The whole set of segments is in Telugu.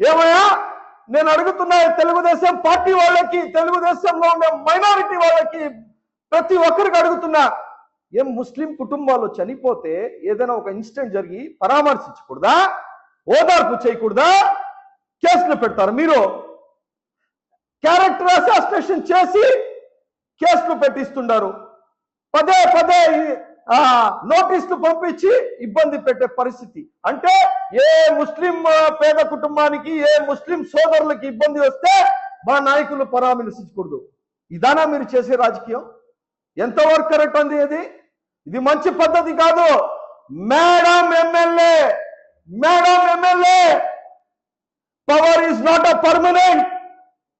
ఏమయ్యా నేను అడుగుతున్నా తెలుగుదేశం పార్టీ వాళ్ళకి, తెలుగుదేశంలో ఉండే మైనారిటీ వాళ్ళకి, ప్రతి ఒక్కరికి అడుగుతున్నా, ఏం ముస్లిం కుటుంబాలు చనిపోతే ఏదైనా ఒక ఇన్సిడెంట్ జరిగి పరామర్శించకూడదా? ఓదార్పు చేయకూడదా? కేసులు పెడతారు. మీరు క్యారెక్టర్ అసాసినేషన్ చేసి కేసులు పెట్టిస్తున్నారు. పదే పదే నోటీసులు పంపించి ఇబ్బంది పెట్టే పరిస్థితి. అంటే ఏ ముస్లిం పేద కుటుంబానికి, ఏ ముస్లిం సోదరులకి ఇబ్బంది వస్తే మా నాయకులు పరామర్శించకూడదు. ఇదానా మీరు చేసే రాజకీయం? ఎంతవరకు కరెక్ట్ అంది? ఇది మంచి పద్ధతి కాదు. Madam MLA, power is not a permanent.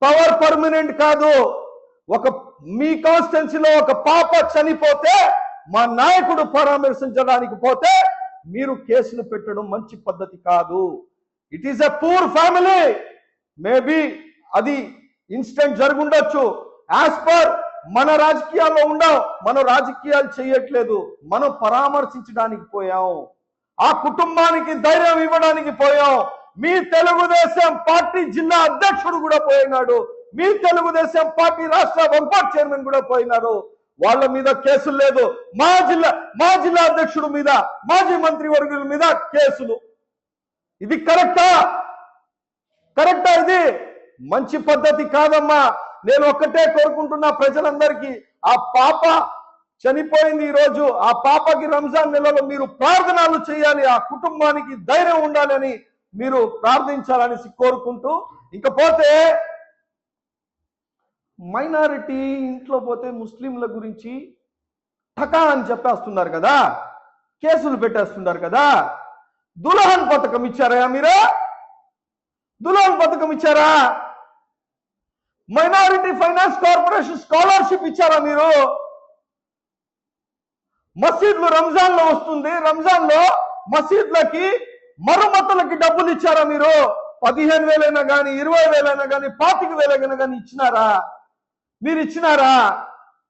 Power permanent కాదు. ఒక మీ కాన్స్టిట్యున్సీలో ఒక పాప చనిపోతే మా నాయకుడు పరామర్శించడానికి పోతే మీరు కేసులు పెట్టడం మంచి పద్ధతి కాదు. It is a poor family. Maybe అది ఇన్సిడెంట్ జరుగుండొచ్చు. యాజ్ పర్ మన రాజకీయాల్లో ఉండం, మనం రాజకీయాలు చేయట్లేదు, మనం పరామర్శించడానికి పోయాం, ఆ కుటుంబానికి ధైర్యం ఇవ్వడానికి పోయాం. మీ తెలుగుదేశం పార్టీ జిల్లా అధ్యక్షుడు కూడా పోయినాడు, మీ తెలుగుదేశం పార్టీ రాష్ట్ర వంపాట్ చైర్మన్ కూడా పోయినారు. వాళ్ళ మీద కేసులు లేదు. మా జిల్లా అధ్యక్షుడు మీద, మాజీ మంత్రి వర్గుల మీద కేసులు. ఇది కరెక్టా? ఇది మంచి పద్ధతి కాదమ్మా. నేను ఒక్కటే కోరుకుంటున్నా ప్రజలందరికీ, ఆ పాప చనిపోయింది ఈ రోజు, ఆ పాపకి రంజాన్ నెలలో మీరు ప్రార్థనలు చేయాలి, ఆ కుటుంబానికి ధైర్యం ఉండాలని మీరు ప్రార్థించాలని కోరుకుంటూ, ఇకపోతే మైనారిటీ ఇంట్లో పోతే ముస్లింల గురించి ఠకా అని చెప్పేస్తున్నారు కదా, కేసులు పెట్టేస్తున్నారు కదా. దుల్హన్ పథకం ఇచ్చారా మీరు? దుల్హన్ పథకం ఇచ్చారా? మైనారిటీ ఫైనాన్స్ కార్పొరేషన్ స్కాలర్షిప్ ఇచ్చారా మీరు? మసీద్లు రంజాన్ లో వస్తుంది, రంజాన్ లో మసీద్లకి మరమ్మతులకి డబ్బులు ఇచ్చారా మీరు? 15,000 కానీ 20,000 కానీ 25,000 కానీ ఇచ్చినారా? మీరు ఇచ్చినారా?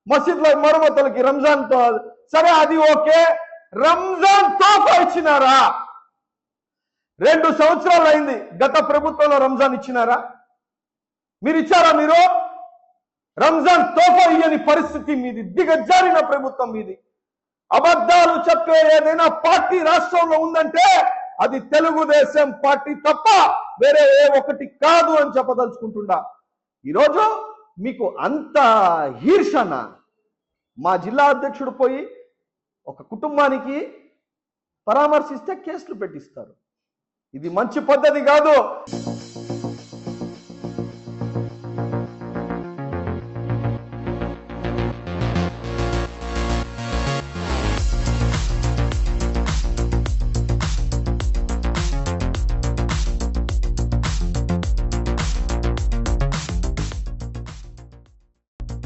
మసీద్ల మరమ్మతులకి రంజాన్ తో సరే, అది ఓకే. రంజాన్ తోఫా ఇచ్చినారా? 2 సంవత్సరాలు అయింది, గత ప్రభుత్వంలో రంజాన్ ఇచ్చినారా? మీరు ఇచ్చారా? మీరు రంజాన్ తోఫా ఇయ్యని పరిస్థితి మీది, దిగజారిన ప్రభుత్వం మీది. అబద్ధాలు చెప్పే ఏదైనా పార్టీ రాష్ట్రంలో ఉందంటే అది తెలుగుదేశం పార్టీ తప్ప వేరే ఏ ఒక్కటి కాదు అని చెప్పదలుచుకుంటున్నా. ఈరోజు మీకు అంత ఈర్షన? మా జిల్లా అధ్యక్షుడు పోయి ఒక కుటుంబానికి పరామర్శిస్తే కేసులు పెట్టిస్తారు. ఇది మంచి పద్ధతి కాదు.